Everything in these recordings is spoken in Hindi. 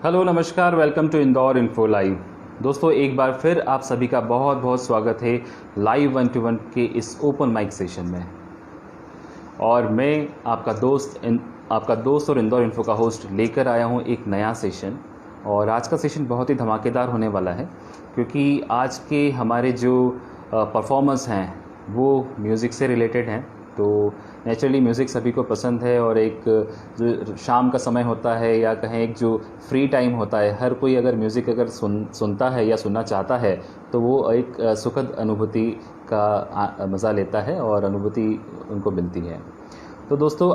हेलो नमस्कार, welcome to Indore info live. दोस्तों, एक बार फिर आप सभी का बहुत बहुत स्वागत है लाइव 1-to-1 के इस ओपन माइक सेशन में। और मैं आपका दोस्त और इंदौर इन्फो का होस्ट लेकर आया हूं एक नया सेशन। और आज का सेशन बहुत ही धमाकेदार होने वाला है, क्योंकि आज के हमारे जो परफॉर्मर्स हैं वो म्यूज़िक से रिलेटेड हैं। तो नेचुरली म्यूज़िक सभी को पसंद है, और एक जो शाम का समय होता है या कहें एक जो फ्री टाइम होता है, हर कोई अगर म्यूज़िक अगर सुनता है या सुनना चाहता है तो वो एक सुखद अनुभूति का मज़ा लेता है और अनुभूति उनको मिलती है। तो दोस्तों,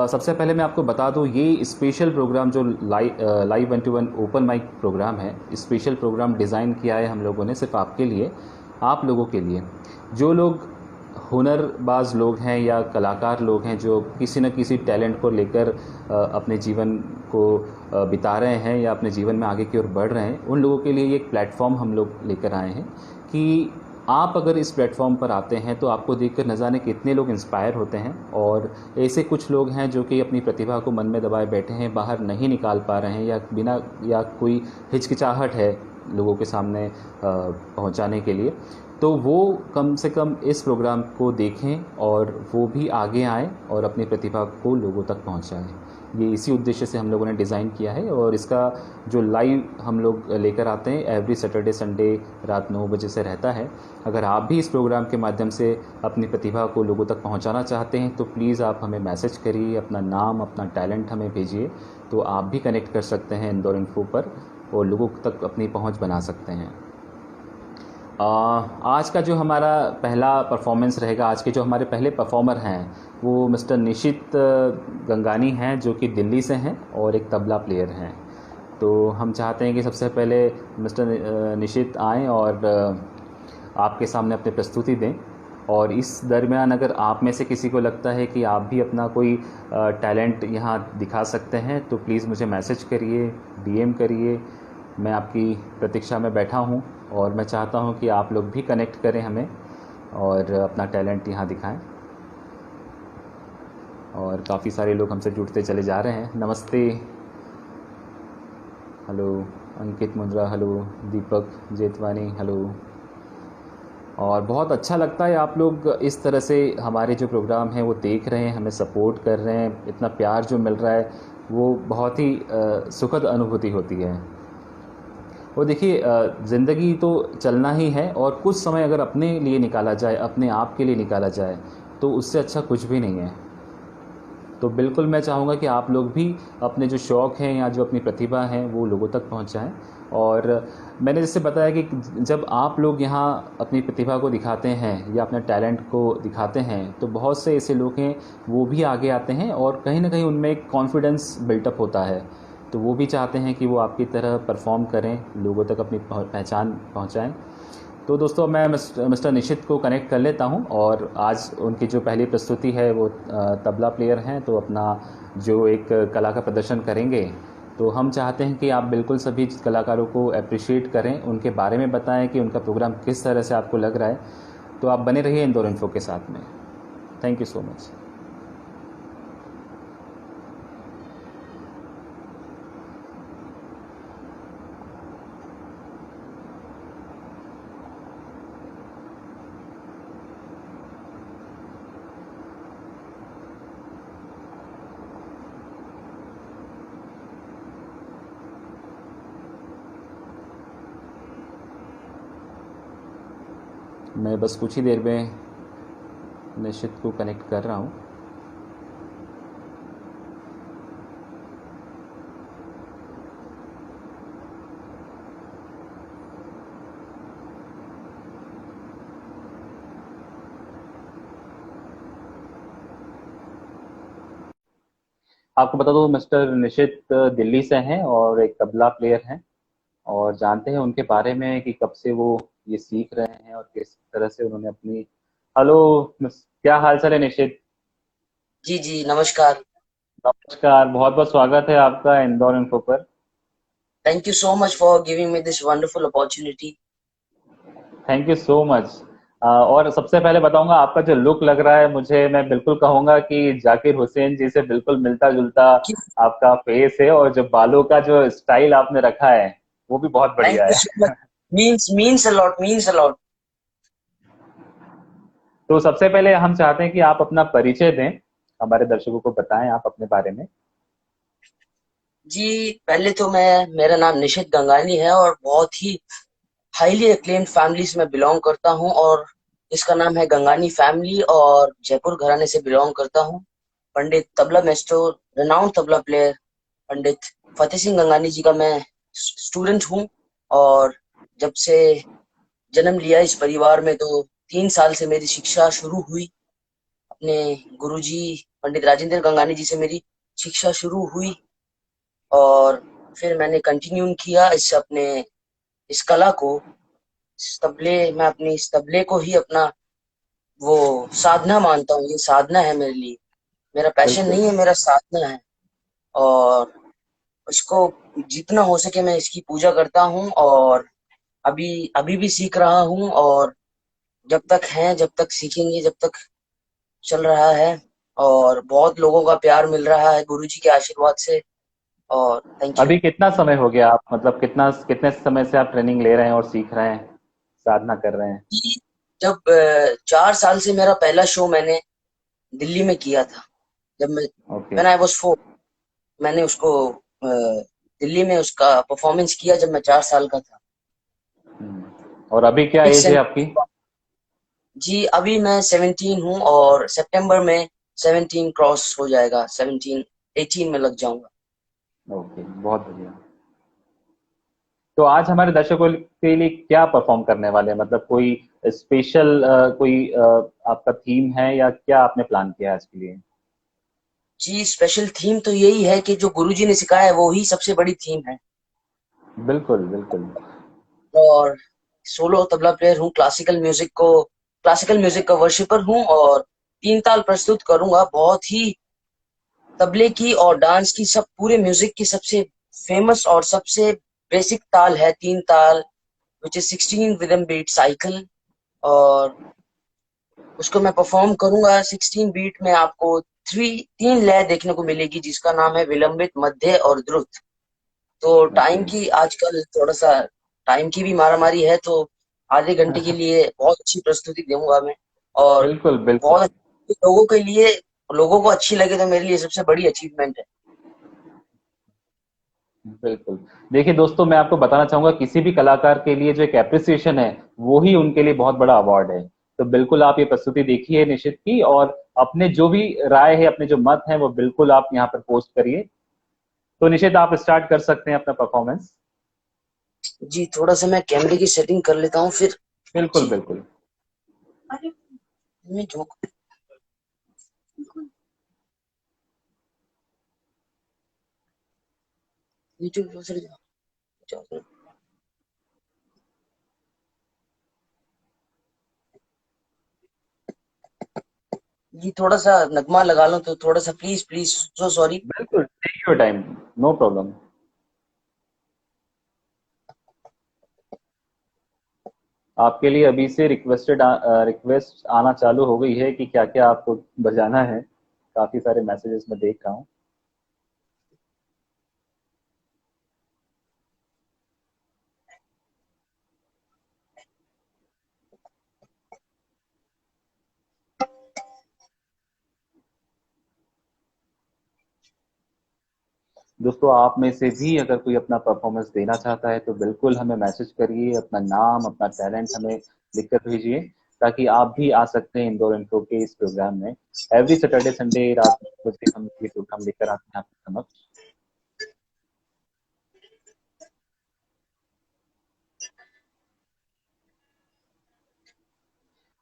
सबसे पहले मैं आपको बता दूं, ये स्पेशल प्रोग्राम जो live 1-to-1 open mic program है, स्पेशल प्रोग्राम डिज़ाइन किया है हम लोगों ने सिर्फ आपके लिए, आप लोगों के लिए। जो लोग हुनरबाज लोग हैं या कलाकार लोग हैं जो किसी न किसी टैलेंट को लेकर अपने जीवन को बिता रहे हैं या अपने जीवन में आगे की ओर बढ़ रहे हैं, उन लोगों के लिए ये एक प्लेटफॉर्म हम लोग लेकर आए हैं कि आप अगर इस प्लेटफॉर्म पर आते हैं तो आपको देखकर न जाने कितने लोग इंस्पायर होते हैं। और ऐसे कुछ लोग हैं जो कि अपनी प्रतिभा को मन में दबाए बैठे हैं, बाहर नहीं निकाल पा रहे हैं, या कोई हिचकिचाहट है लोगों के सामने पहुंचाने के लिए। तो वो कम से कम इस प्रोग्राम को देखें और वो भी आगे आएँ और अपनी प्रतिभा को लोगों तक पहुंचाएं। ये इसी उद्देश्य से हम लोगों ने डिज़ाइन किया है। और इसका जो लाइव हम लोग लेकर आते हैं एवरी सैटरडे संडे रात 9 बजे से रहता है। अगर आप भी इस प्रोग्राम के माध्यम से अपनी प्रतिभा को लोगों तक पहुंचाना चाहते हैं तो प्लीज़ आप हमें मैसेज करिए, अपना नाम, अपना टैलेंट हमें भेजिए, तो आप भी कनेक्ट कर सकते हैं इंदौर इन्फो पर और लोगों तक अपनी पहुंच बना सकते हैं। आज का जो हमारा पहला परफॉर्मेंस रहेगा, आज के जो हमारे पहले परफॉर्मर हैं वो मिस्टर निशित गंगानी हैं, जो कि दिल्ली से हैं और एक तबला प्लेयर हैं। तो हम चाहते हैं कि सबसे पहले मिस्टर निशित आएँ और आपके सामने अपनी प्रस्तुति दें। और इस दरमियान अगर आप में से किसी को लगता है कि आप भी अपना कोई टैलेंट यहाँ दिखा सकते हैं तो प्लीज़ मुझे मैसेज करिए, डीएम करिए। मैं आपकी प्रतीक्षा में बैठा हूँ और मैं चाहता हूँ कि आप लोग भी कनेक्ट करें हमें और अपना टैलेंट यहाँ दिखाएं। और काफ़ी सारे लोग हमसे जुड़ते चले जा रहे हैं। नमस्ते, हेलो अंकित मुंद्रा, हेलो दीपक जेतवानी, हेलो। और बहुत अच्छा लगता है आप लोग इस तरह से हमारे जो प्रोग्राम हैं वो देख रहे हैं, हमें सपोर्ट कर रहे हैं। इतना प्यार जो मिल रहा है वो बहुत ही सुखद अनुभूति होती है। और देखिए, ज़िंदगी तो चलना ही है, और कुछ समय अगर अपने लिए निकाला जाए, अपने आप के लिए निकाला जाए, तो उससे अच्छा कुछ भी नहीं है। तो बिल्कुल मैं चाहूँगा कि आप लोग भी अपने जो शौक़ हैं या जो अपनी प्रतिभा है वो लोगों तक पहुँचाएँ। और मैंने जैसे बताया कि जब आप लोग यहाँ अपनी प्रतिभा को दिखाते हैं या अपने टैलेंट को दिखाते हैं तो बहुत से ऐसे लोग हैं वो भी आगे आते हैं और कहीं ना कहीं उनमें एक कॉन्फिडेंस बिल्टअप होता है। तो वो भी चाहते हैं कि वो आपकी तरह परफॉर्म करें, लोगों तक अपनी पहचान पहुँचाएँ। तो दोस्तों, मैं मिस्टर निशित को कनेक्ट कर लेता हूं। और आज उनकी जो पहली प्रस्तुति है वो तबला प्लेयर हैं, तो अपना जो एक कला का प्रदर्शन करेंगे। तो हम चाहते हैं कि आप बिल्कुल सभी कलाकारों को अप्रिशिएट करें, उनके बारे में बताएं कि उनका प्रोग्राम किस तरह से आपको लग रहा है। तो आप बने रहिए इंदौर इन्फो के साथ में। Thank you so much. मैं बस कुछ ही देर में निशित को कनेक्ट कर रहा हूँ। आपको बता दो, मिस्टर निशित दिल्ली से हैं और एक तबला प्लेयर हैं। और जानते हैं उनके बारे में कि कब से वो ये सीख रहे हैं और किस तरह से उन्होंने अपनी। हेलो क्या हाल चाल है निशित? जी जी नमस्कार। नमस्कार, बहुत बहुत स्वागत है आपका इंदौर इन्फो पर। Thank you so much for giving me this wonderful opportunity. Thank you so much. और सबसे पहले बताऊंगा आपका जो लुक लग रहा है मुझे, मैं बिल्कुल कहूंगा कि जाकिर हुसैन जी से बिल्कुल मिलता जुलता आपका फेस है, और जो बालों का जो स्टाइल आपने रखा है वो भी बहुत थैंक बढ़िया यू है। सो much. Means allot, means a lot. तो सबसे पहले हम चाहते हैं कि आप अपना परिचय दें, हमारे दर्शकों को बताएं आप अपने बारे में। जी, पहले तो मेरा नाम निशित गंगानी है और बहुत ही हाईली एक्लेम्ड फैमिली से मैं बिलोंग करता हूँ, और इसका नाम है गंगानी फैमिली, और जयपुर घराने से बिलोंग करता हूँ। Pandit tabla maestro, renowned tabla player Pandit Fateh Singh Gangani ji का मैं स्टूडेंट हूँ। और जब से जन्म लिया इस परिवार में, तो 3 साल से मेरी शिक्षा शुरू हुई। अपने गुरुजी पंडित राजेंद्र गंगानी जी से मेरी शिक्षा शुरू हुई, और फिर मैंने कंटिन्यू किया इस अपने इस कला को। मैं अपनी इस तबले को ही अपना वो साधना मानता हूँ। ये साधना है मेरे लिए, मेरा पैशन बिल्कुल। नहीं है, मेरा साधना है। और इसको जितना हो सके मैं इसकी पूजा करता हूँ, और अभी अभी भी सीख रहा हूँ। और जब तक सीखेंगे, जब तक चल रहा है। और बहुत लोगों का प्यार मिल रहा है गुरुजी के आशीर्वाद से। और थैंक यू। अभी कितना समय हो गया, आप मतलब कितने समय से आप ट्रेनिंग ले रहे हैं और सीख रहे हैं, साधना कर रहे हैं? जब 4 साल से मेरा पहला शो मैंने दिल्ली में किया था। जब मैं ओके। व्हेन आई वाज 4, मैंने उसको दिल्ली में उसका परफॉर्मेंस किया जब मैं 4 साल का था। और अभी क्या एक एज है सेंट आपकी? जी, अभी मैं 17 हूँ, और सितंबर में 17 क्रॉस हो जाएगा, 17 18 में लग जाऊंगा। ओके, बहुत बढ़िया। तो आज हमारे दर्शकों के लिए क्या परफॉर्म करने वाले हैं, मतलब कोई स्पेशल कोई आपका थीम है, या क्या आपने प्लान किया है आज के लिए? जी, स्पेशल थीम तो यही है कि जो गुरुजी ने सिखाया है वो ही सबसे बड़ी थीम है। बिल्कुल बिल्कुल। और सोलो तबला प्लेयर हूँ, क्लासिकल म्यूजिक का वर्शिपर हूँ, और 3 ताल प्रस्तुत करूंगा। बहुत ही तबले की और डांस की, सब पूरे म्यूजिक की सबसे फेमस और सबसे बेसिक ताल है 3 ताल, which is 16 rhythm beat cycle. और उसको मैं परफॉर्म करूंगा 16 बीट में। आपको तीन लय देखने को मिलेगी, जिसका नाम है विलंबित, मध्य और द्रुत। तो ओके। आजकल थोड़ा सा टाइम की भी मारामारी है, तो आधे घंटे के लिए बहुत अच्छी प्रस्तुति दूंगा मैं। और बिल्कुल बिल्कुल। बहुत लोगों के लिए, लोगों को अच्छी लगे तो मेरे लिए सबसे बड़ी अचीवमेंट है। बिल्कुल। देखिए दोस्तों, मैं आपको बताना चाहूंगा, किसी भी कलाकार के लिए जो एक एप्रिसिएशन है वो ही उनके लिए बहुत बड़ा अवार्ड है। तो बिल्कुल आप ये प्रस्तुति देखिए निशित की, और अपने जो भी राय है, अपने जो मत है, वो बिल्कुल आप यहाँ पर पोस्ट करिए। तो निशित, आप स्टार्ट कर सकते हैं अपना परफॉर्मेंस। जी, थोड़ा सा मैं कैमरे की सेटिंग कर लेता हूँ फिर। बिल्कुल जी। बिल्कुल। अरे, मैं झोंक यूट्यूब दूसरे जाओ। जी, थोड़ा सा नगमा लगा लो तो थोड़ा सा, प्लीज प्लीज, सो सॉरी। बिल्कुल, take your time, no problem. आपके लिए अभी से रिक्वेस्ट आना चालू हो गई है कि क्या क्या आपको बजाना है। काफी सारे मैसेजेस मैं देख रहा हूँ। दोस्तों, आप में से भी अगर कोई अपना परफॉर्मेंस देना चाहता है तो बिल्कुल हमें मैसेज करिए, अपना नाम, अपना टैलेंट हमें लिखकर भेजिए, ताकि आप भी आ सकते हैं इंदौर इन्फो के इस प्रोग्राम में। एवरी सैटरडे संडे रात 9 बजे हम ये प्रोग्राम लेकर आते हैं आपके समक्ष।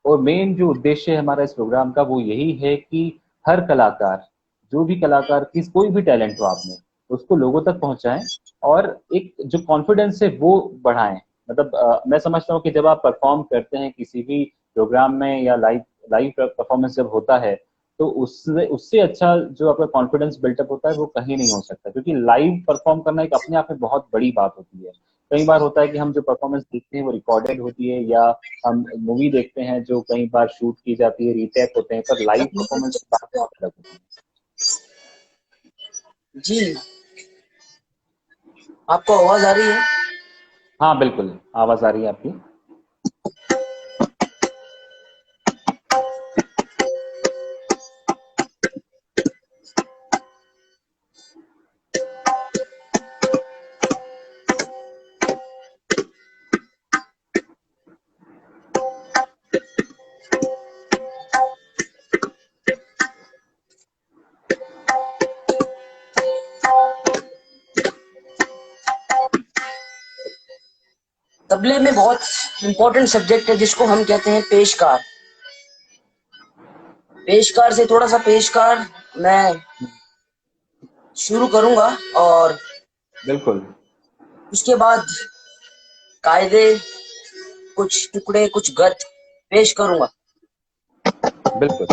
और मेन जो उद्देश्य है हमारा इस प्रोग्राम का, वो यही है कि हर कलाकार, जो भी कलाकार की कोई भी टैलेंट हो आप में, उसको लोगों तक पहुंचाएं, और एक जो कॉन्फिडेंस है वो बढ़ाएं। मतलब मैं समझता हूँ कि जब आप परफॉर्म करते हैं किसी भी प्रोग्राम में, या लाइव लाइव परफॉर्मेंस जब होता है, तो उससे उससे अच्छा जो आपका कॉन्फिडेंस बिल्टअप होता है वो कहीं नहीं हो सकता, क्योंकि लाइव परफॉर्म करना एक अपने आप में बहुत बड़ी बात होती है। कई बार होता है कि हम जो परफॉर्मेंस देखते हैं वो रिकॉर्डेड होती है, या हम मूवी देखते हैं जो कई बार शूट की जाती है, रीटेक होते हैं, पर लाइव परफॉर्मेंस की बात बहुत अलग होती है। जी, आपको आवाज आ रही है? हाँ बिल्कुल, आवाज आ रही है आपकी। तबले में बहुत इंपॉर्टेंट सब्जेक्ट है जिसको हम कहते हैं पेशकार। पेशकार से थोड़ा सा पेशकार मैं शुरू करूंगा और बिल्कुल उसके बाद कायदे, कुछ टुकड़े, कुछ गत पेश करूंगा। बिल्कुल।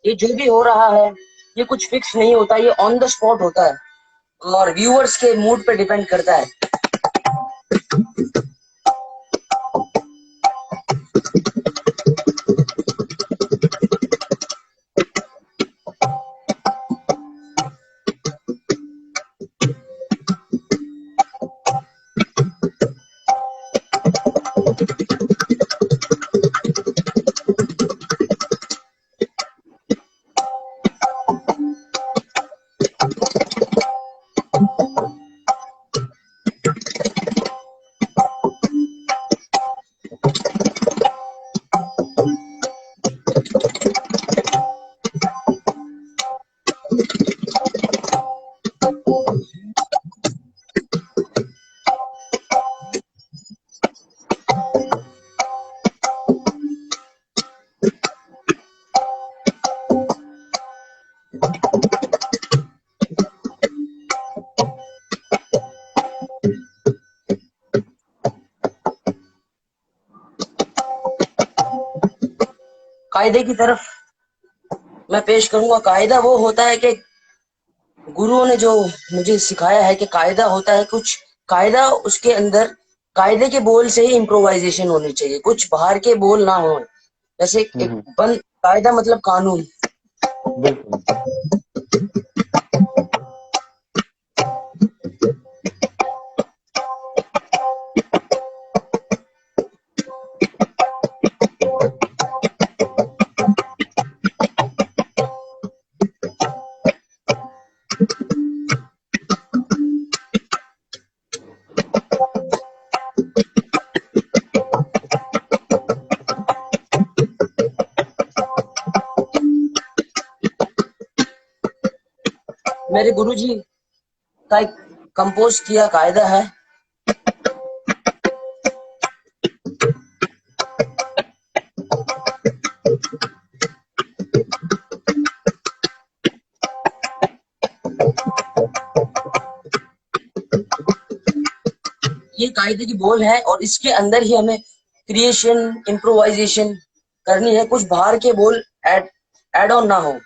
ये जो भी हो रहा है ये कुछ फिक्स नहीं होता, ये ऑन द स्पॉट होता है और व्यूअर्स के मूड पे डिपेंड करता है। कायदे की तरफ मैं पेश करूंगा। कायदा वो होता है कि गुरुओं ने जो मुझे सिखाया है कि कायदा होता है कुछ, कायदा उसके अंदर कायदे के बोल से ही इम्प्रोवाइजेशन होनी चाहिए, कुछ बाहर के बोल ना हो। जैसे एक बंद कायदा मतलब कानून। बिल्कुल। मेरे गुरुजी का एक कंपोज किया कायदा है। ये कायदे की बोल है और इसके अंदर ही हमें क्रिएशन इम्प्रोवाइजेशन करनी है, कुछ बाहर के बोल ऐड ऑन ना हो।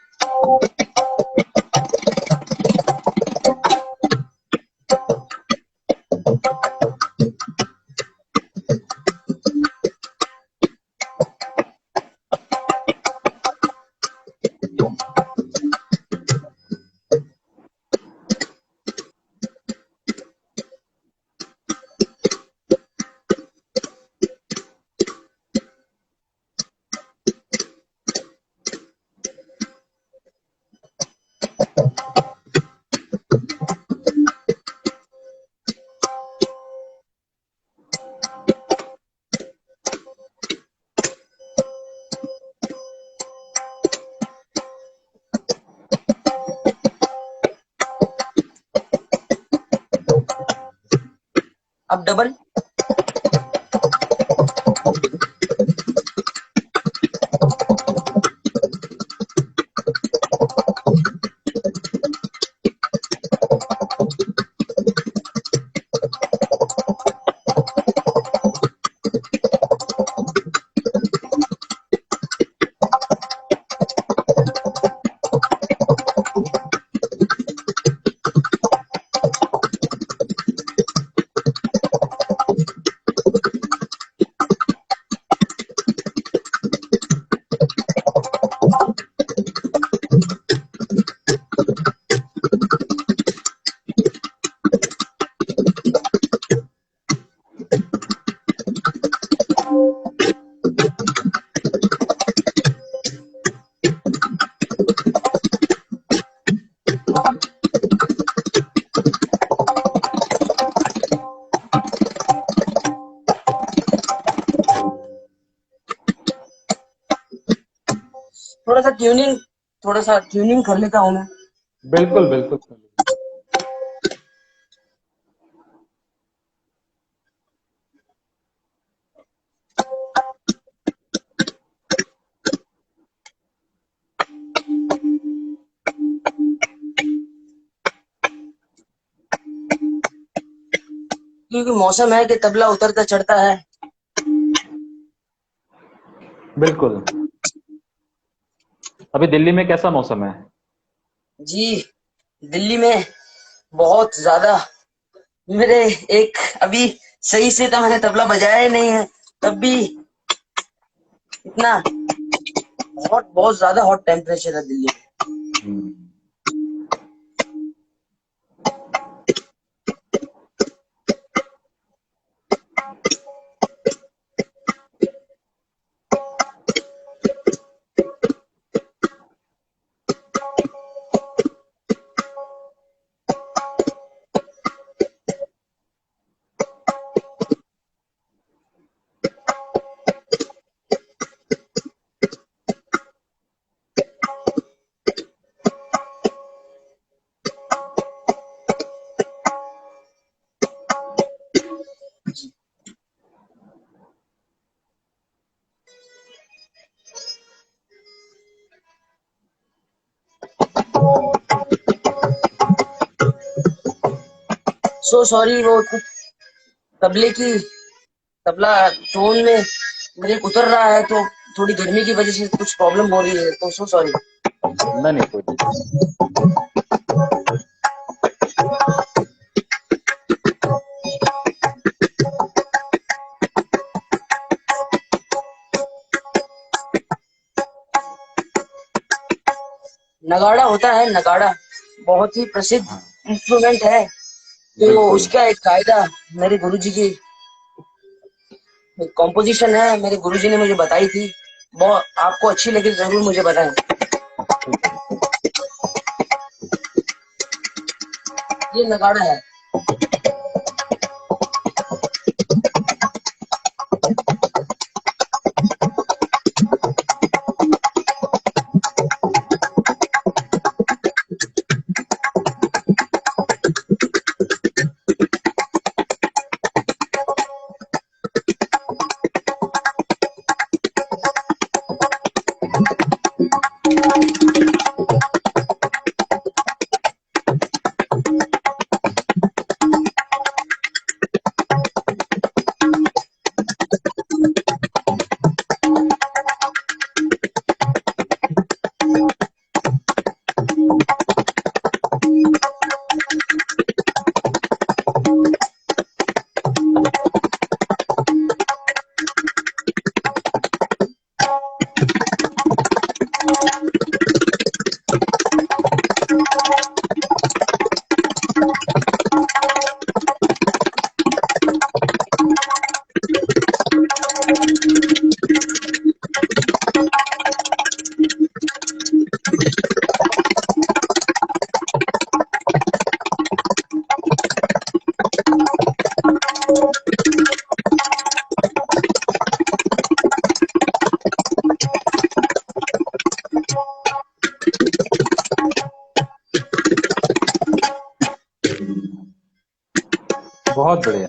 अब डबल। थोड़ा सा ट्यूनिंग कर लेता हूँ मैं। बिल्कुल बिल्कुल। क्योंकि मौसम है कि तबला उतरता चढ़ता है। बिल्कुल। अभी दिल्ली में कैसा मौसम है? जी, दिल्ली में बहुत ज्यादा। मेरे एक अभी सही से तो मैंने तबला बजाया ही नहीं है, तब भी इतना बहुत ज्यादा हॉट टेम्परेचर है दिल्ली में। सो सॉरी, वो कुछ तबले की तबला टोन में मेरे उतर रहा है, तो थोड़ी गर्मी की वजह से कुछ प्रॉब्लम हो रही है, तो सो सॉरी। नहीं नहीं, कोई नहीं। नगाड़ा होता है, नगाड़ा बहुत ही प्रसिद्ध हाँ, इंस्ट्रूमेंट है। तो बिल्कुल उसका एक कायदा मेरे गुरुजी की कॉम्पोजिशन है, मेरे गुरुजी ने मुझे बताई थी। बहुत आपको अच्छी लगी तो जरूर मुझे बताएं। बिल्कुल। ये नगाड़ा है। बहुत बढ़िया।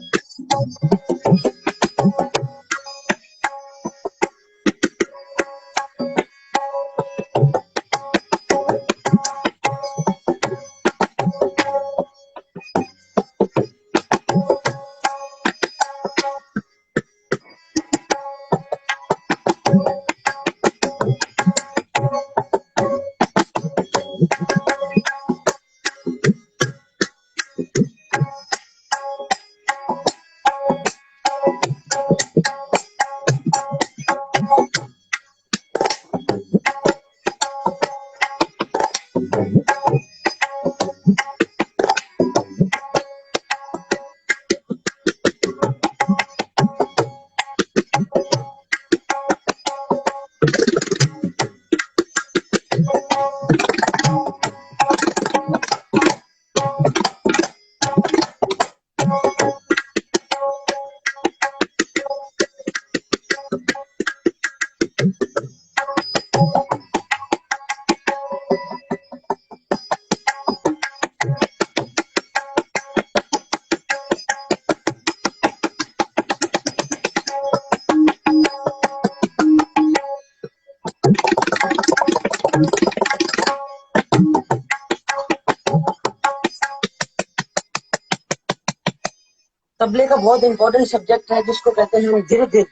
तबले का बहुत इंपॉर्टेंट सब्जेक्ट है जिसको कहते हैं हम धीरे धीरे।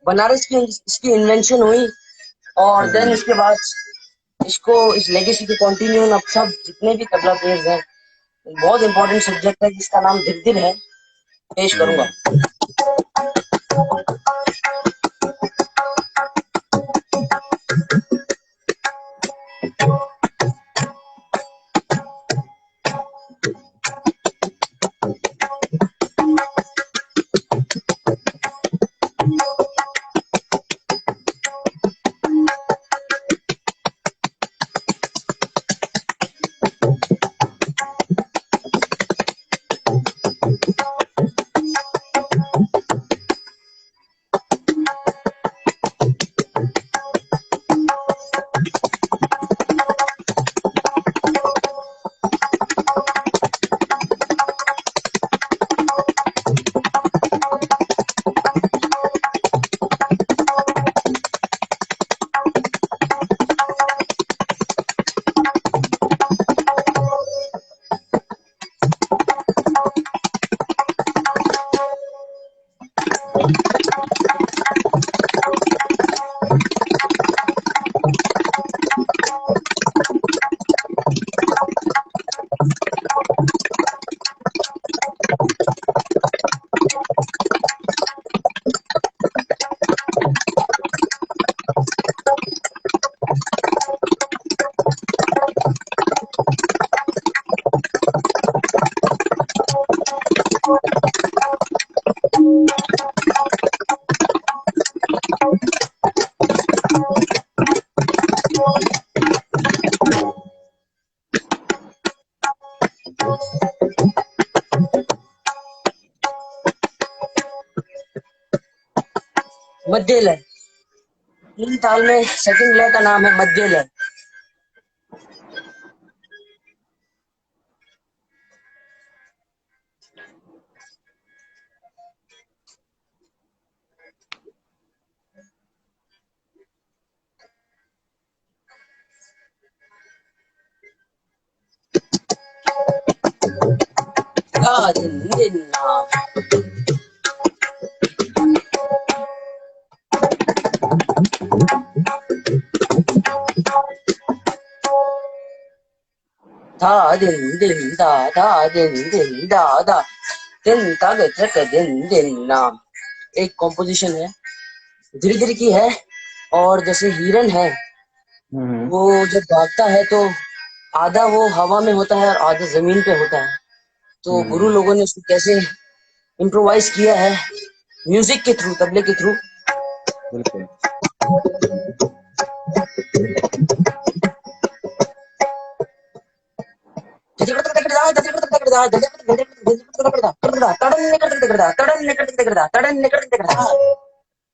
बनारस की इसकी इन्वेंशन हुई और देन इसके बाद इसको इस लेगेसी को कंटिन्यू अब सब जितने भी तबला प्लेयर्स हैं, बहुत इंपॉर्टेंट सब्जेक्ट है जिसका नाम धीरे धीरे है, पेश करूंगा। मध्य लय, तीन ताल में सेकंड लय का नाम है मध्य लय। धा दिन दिन ना धा दिन दिन धा दिन दिन धा दिन तग तक दिन दिन नाम। एक कॉम्पोजिशन है, धीरे धीरे की है। और जैसे हिरन है, वो जब भागता है तो आधा वो हवा में होता है और आधा जमीन पे होता है। तो गुरु लोगों ने उसको कैसे इम्प्रोवाइज किया है म्यूजिक के थ्रू, तबले के थ्रू। बिल्कुल।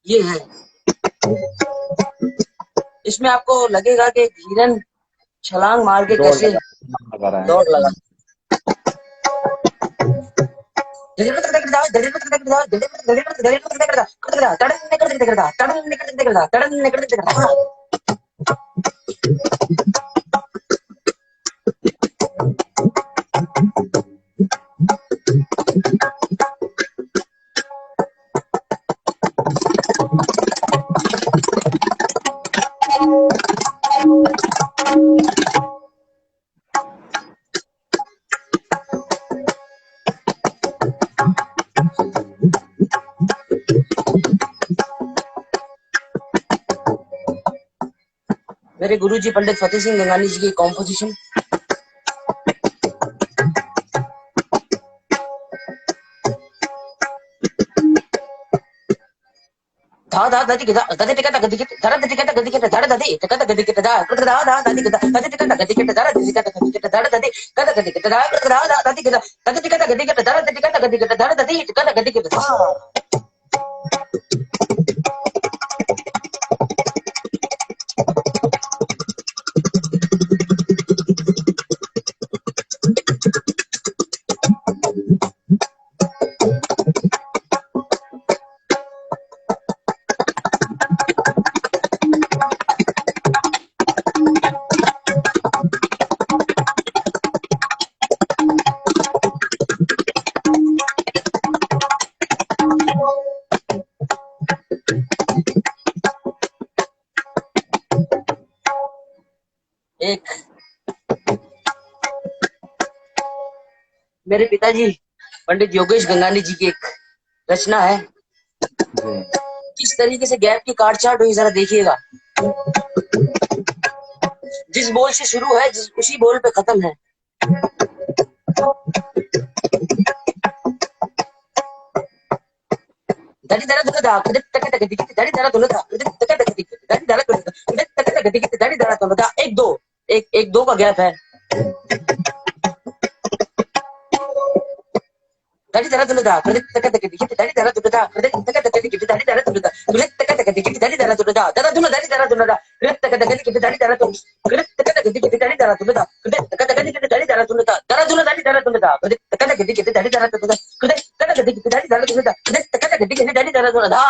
ये है। इसमें आपको लगेगा कि हिरन छलांग मार के कैसे लगा रहा है। दौड़ लगा। मेरे गुरुजी पंडित फतेह सिंह गंगानी जी की कॉम्पोजिशन। धा धा दादी गदा दादी टिकट गदी के धरा दादी टिकट गदी के धरा दादी टिकट गदी के धा धा धा दादी गदा दादी टिकट गदी के धरा दादी टिकट गदी के धरा दादी गदा गदी के धा धा दादी गदा दादी टिकट गदी के धरा दादी टिकट गदी के धरा दादी टिकट गदी के धा। एक मेरे पिताजी पंडित योगेश गंगानी जी की एक रचना है। जी किस तरीके से गैप की काट छाट हुई जरा देखिएगा। जिस बोल से शुरू है उसी बोल पे खत्म है। दादी दादा दुल्हा दा कदे तक तक दिखती दादी दादा दुल्हा दा कदे तक तक दिखती दादी दादा दुल्हा दा कदे तक तक दिखती दादी दादा दुल्हा दा। एक दो एक दो का गैप है। दादी दादा दुल्हा दा कदे तक तक दिखती दादी दादा दुल्हा दा कदे तक तक दिखती दादी दादा दुल्हा दा दुल्हा तक तक दिखती दादी दादा दुल्हा दा दादा दुल्हा दादी दादा दुल्हा दा कदे तक तक दिखती दादी दादा दुल्हा कदे तक तक दिखती दादी दादा दुल्हा दा कदे तक तक दिखती दादी दादा दुल्हा दा दादा दुल्हा दादी दादा दुल्हा दा कदे तक तक दिखती दादी दादा दुल्हा दा कदे तक तक दिखती दादी दादा दुल्हा दा कदे तक तक दिखती दादी दादा दुल्हा दा।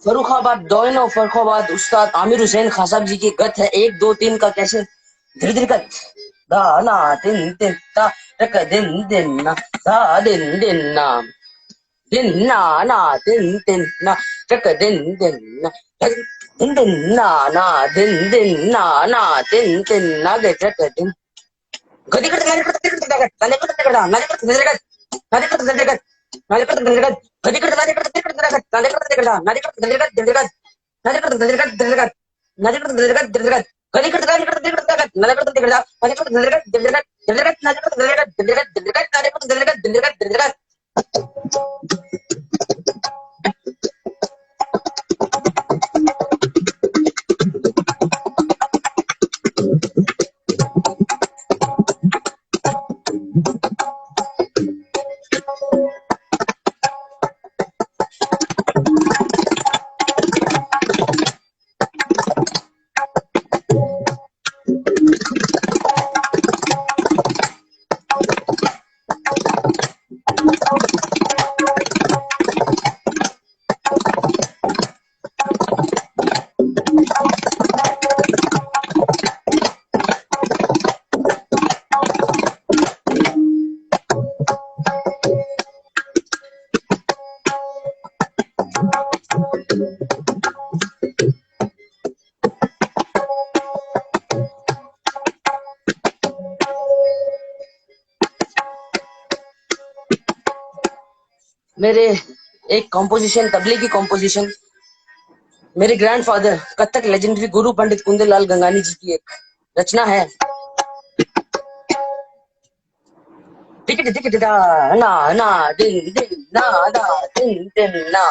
फरुखाबाद डॉइन ऑफ फरुखाबाद उस्ताद आमिर हुसैन खान साहब जी की गत है 1 2 3 का कैसे धीरे धीरे गत दा ना दिन दिन ता टक दिन दिन ना दा दिन दिन ना दिन ना ना दिन दिन ना टक दिन दिन ना दिन दिन ना ना दिन दिन ना ना दिन दिन ना गे टक दिन गदी कर नाले कर नाले कर नाले कर नाले कर नाले कर नाले कर नाले कर नाले कर गदी कर नाले कर नाले कर नाले कर नाले कर नाले कर नाले कर नाले कर नाले कर नाले कर नाले कर नाले कर गदी कर नाले कर नाले कर नाले कर नाले कर नाले कर नाले कर नाले कर नाले कर नाले कर नाले कर नाले कर नाले कर नाले कर। मेरे एक कॉम्पोजिशन, तबले की कॉम्पोजिशन, मेरे ग्रैंडफादर कथक लेजेंडरी गुरु पंडित कुंदन लाल गंगानी जी की एक रचना है। टिकट टिकट दा ना ना दिन दिन ना ना दिन दिन ना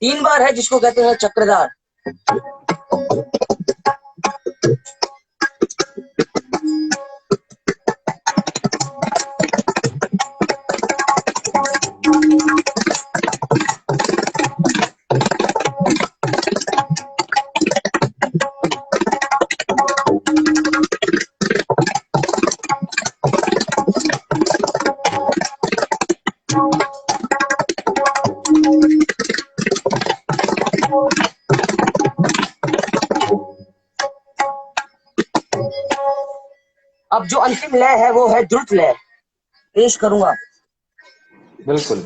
तीन बार है जिसको कहते हैं चक्रधार। अब जो अंतिम लय है वो है द्रुत लय, पेश करूंगा। बिल्कुल।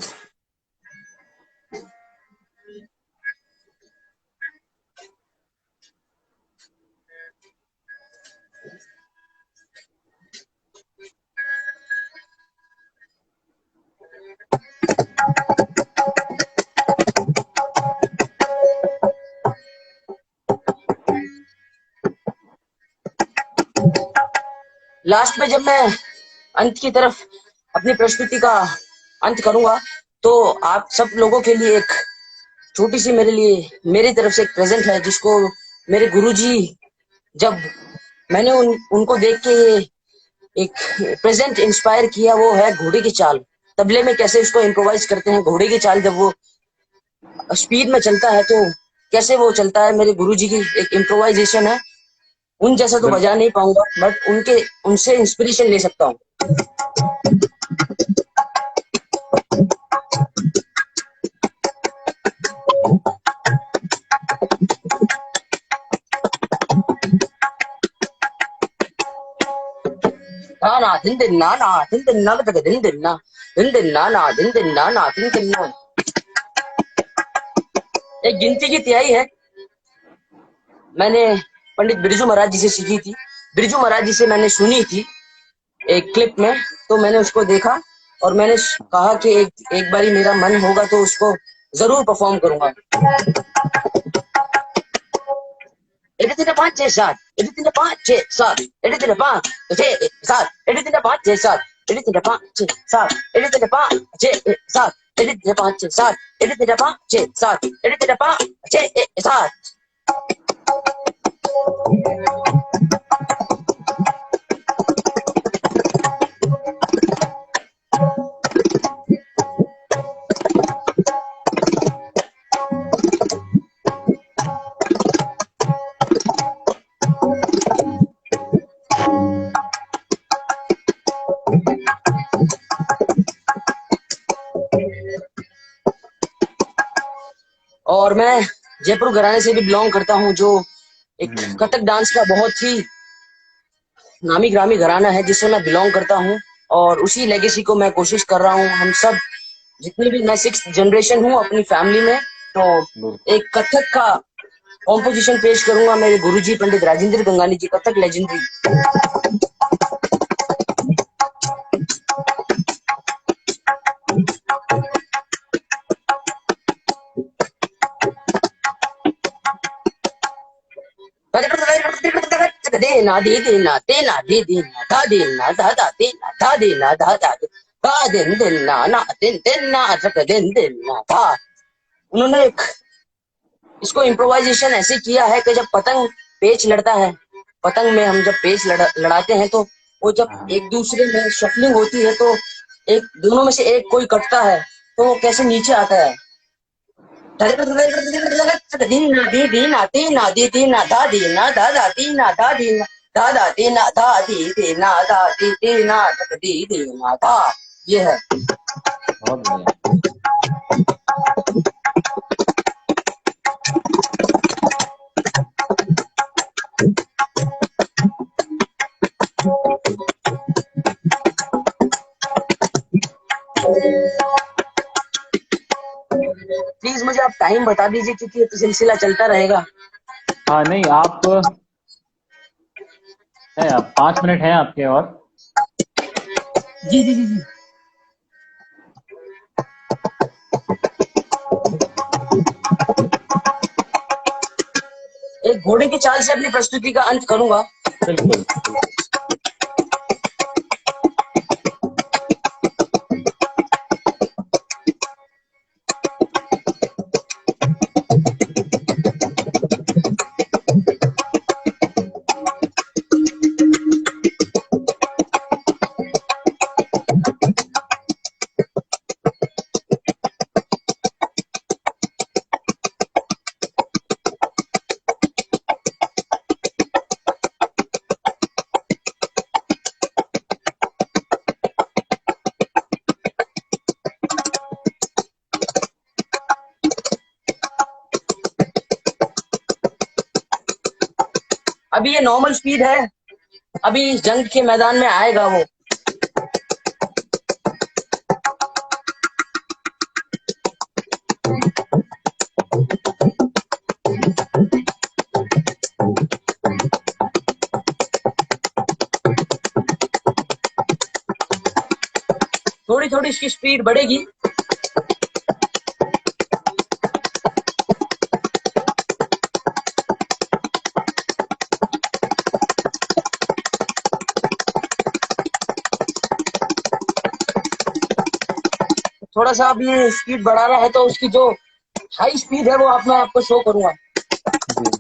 लास्ट में जब मैं अंत की तरफ अपनी प्रस्तुति का अंत करूंगा तो आप सब लोगों के लिए एक छोटी सी मेरी तरफ से एक प्रेजेंट है, जिसको मेरे गुरुजी, जब मैंने उनको देख के ये एक प्रेजेंट इंस्पायर किया, वो है घोड़े की चाल। तबले में कैसे उसको इम्प्रोवाइज करते हैं, घोड़े की चाल जब वो स्पीड में चलता है तो कैसे वो चलता है, मेरे गुरुजी की एक इम्प्रोवाइजेशन है। उन जैसा तो बिल्कुल। बजा नहीं पाऊंगा, बट उनसे इंस्पिरेशन ले सकता हूँ। ना ना दिन दिन ना ना दिन दिन ना दिन दिन ना ना दिन दिन ना ना दिन दिन ना। एक गिनती की तिहाई है, मैंने पंडित बिरजू महाराज जी से सीखी थी। बिरजू महाराज जी से मैंने सुनी थी एक क्लिप में, तो मैंने उसको देखा और मैंने कहा कि एक बारी मेरा मन होगा तो उसको जरूर परफॉर्म करूंगा। एडी तीन पाँच छह सात, एडी तीन पाँच छह सात, एडी तीन पाँच छह सात, एडी तीन पाँच छह सात, एडी तीन पाँच छह सात, एडी तीन पाँच छह सात, एडी तीन पाँच छह सात, एडी तीन पाँच छह सात, एडी तीन पाँच छह सात। और मैं जयपुर घराने से भी बिलोंग करता हूँ, जो एक कथक डांस का बहुत ही नामी ग्रामी घराना है जिससे मैं बिलोंग करता हूँ। और उसी लेगेसी को मैं कोशिश कर रहा हूँ, हम सब जितनी भी, मैं 6th जनरेशन हूँ अपनी फैमिली में, तो बिल्कुल। एक कथक का कॉम्पोजिशन पेश करूंगा मेरे गुरुजी पंडित राजेंद्र गंगानी जी, कथक लेजेंडरी। देना दे देना देना दे देना धा देना धा धा देना धा देना धा धा धा दिन दिन ना दिन दिन ना दिन दिन ना धा। उन्होंने एक इसको इम्प्रोवाइजेशन ऐसे किया है कि जब पतंग पेच लड़ता है, पतंग में हम जब पेच लड़ाते हैं तो वो जब हाँ। एक दूसरे में शफलिंग होती है तो एक दोनों में से एक कोई कटता है तो वो कैसे नीचे आता है। दीना दी दीना दीना दी दीना धा दीना धा धा दीना धा दीना धा धा दीना धा दी दीना धा दी दीना दी दीना धा। ये है। बहुत बढ़िया। प्लीज मुझे आप टाइम बता दीजिए, क्योंकि ये तो सिलसिला चलता रहेगा। हाँ नहीं, आप है, आप 5 मिनट हैं आपके और। जी जी जी जी। एक घोड़े की चाल से अपनी प्रस्तुति का अंत करूंगा। बिल्कुल बिल्कुल। अभी ये नॉर्मल स्पीड है, अभी इस जंग के मैदान में आएगा वो। थोड़ी थोड़ी इसकी स्पीड बढ़ेगी। थोड़ा सा अब ये स्पीड बढ़ा रहा है तो उसकी जो हाई स्पीड है वो आप मैं आपको शो करूंगा। जी।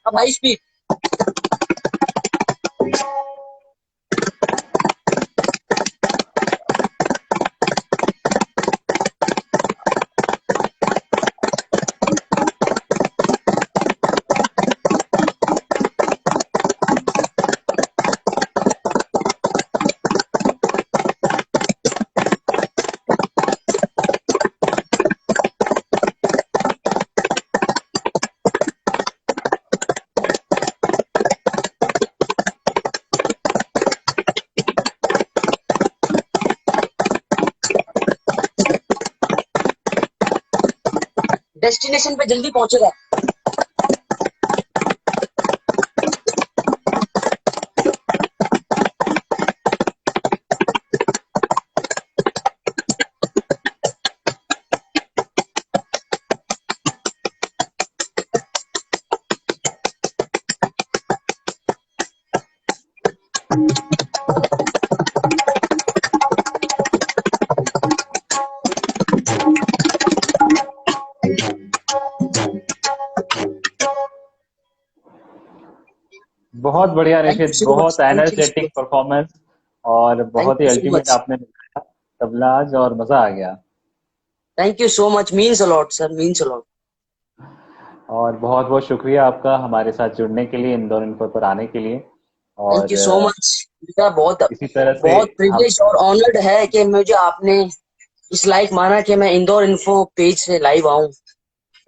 अब हाई स्पीड। डेस्टिनेशन पे जल्दी पहुंचेगा। बहुत बढ़िया thank you Nishit, so much, बहुत thank you so energetic much, performance और थैंक बहुत ही यू सो अल्टीमेट मच, आपने दिखाया तबला आज, और मजा आ गया। Thank you so much, means a lot sir, means a lot. और बहुत बहुत शुक्रिया आपका हमारे साथ जुड़ने के लिए, इंदौर इन्फो पर आने के लिए। थैंक और यू सो मच। मेरा बहुत इसी तरह से बहुत हम। प्रिविलेज और ऑनर्ड है कि मुझे आपने इस लायक माना कि मैं इंदौर इन्फो पेज से लाइव आऊं।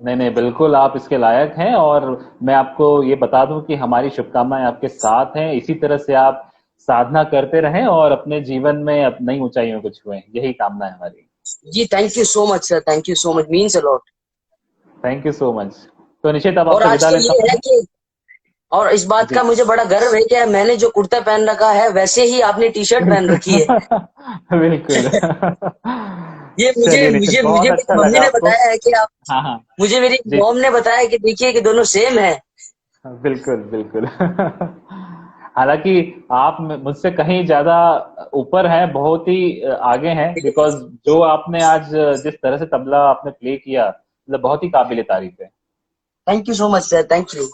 नहीं नहीं, बिल्कुल आप इसके लायक हैं, और मैं आपको ये बता दूं कि हमारी शुभकामनाएं आपके साथ हैं। इसी तरह से आप साधना करते रहें और अपने जीवन में नई ऊंचाइयों को छुएं, यही कामना है हमारी। जी thank you so much sir, thank you so much, means a lot. Thank you so much. तो निश्चित अब और आपसे आज विदा के लेता ये है हूँ। कि और इस बात जी। का मुझे बड़ा गर्व है कि मैंने जो कुर्ता पहन रखा है वैसे ही आपने टी शर्ट पहन रखी है। बिल्कुल। ये मुझे चलिए निश्चित, मुझे मुझे बहुत मेरी अच्छा मम्मी लगा ने आपको। बताया है कि आप हाँ हाँ। मुझे मेरी जी। मॉम ने बताया कि देखिए कि दोनों सेम है। बिल्कुल बिल्कुल। हालांकि आप मुझसे कहीं ज्यादा ऊपर हैं, बहुत ही आगे हैं, बिकॉज जो आपने आज जिस तरह से तबला आपने प्ले किया, मतलब बहुत ही काबिले तारीफ है। Thank you so much sir, thank you.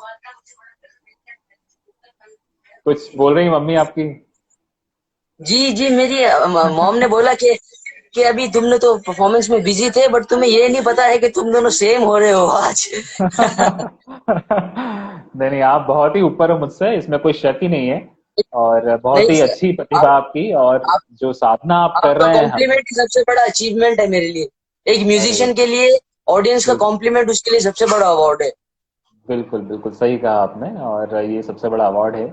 कुछ बोल रही मम्मी आपकी? जी जी, मेरी मॉम ने बोला कि अभी तुमने तो परफॉर्मेंस में बिजी थे बट तुम्हें ये नहीं पता है कि तुम दोनों सेम हो रहे हो आज। नहीं नहीं, आप बहुत ही ऊपर हो मुझसे, इसमें कोई शक ही नहीं है। और बहुत नहीं ही सर, अच्छी प्रतिभा आप आपकी, और आप जो साधना आप कर आपका रहे हैं हम। कॉम्प्लीमेंट ही सबसे बड़ा अचीवमेंट है मेरे लिए। एक अरे म्यूजिशियन के लिए ऑडियंस का बिल्कुल कॉम्प्लीमेंट उसके लिए सबसे बड़ा अवार्ड है। बिल्कुल बिल्कुल सही कहा आपने, और ये सबसे बड़ा अवार्ड है।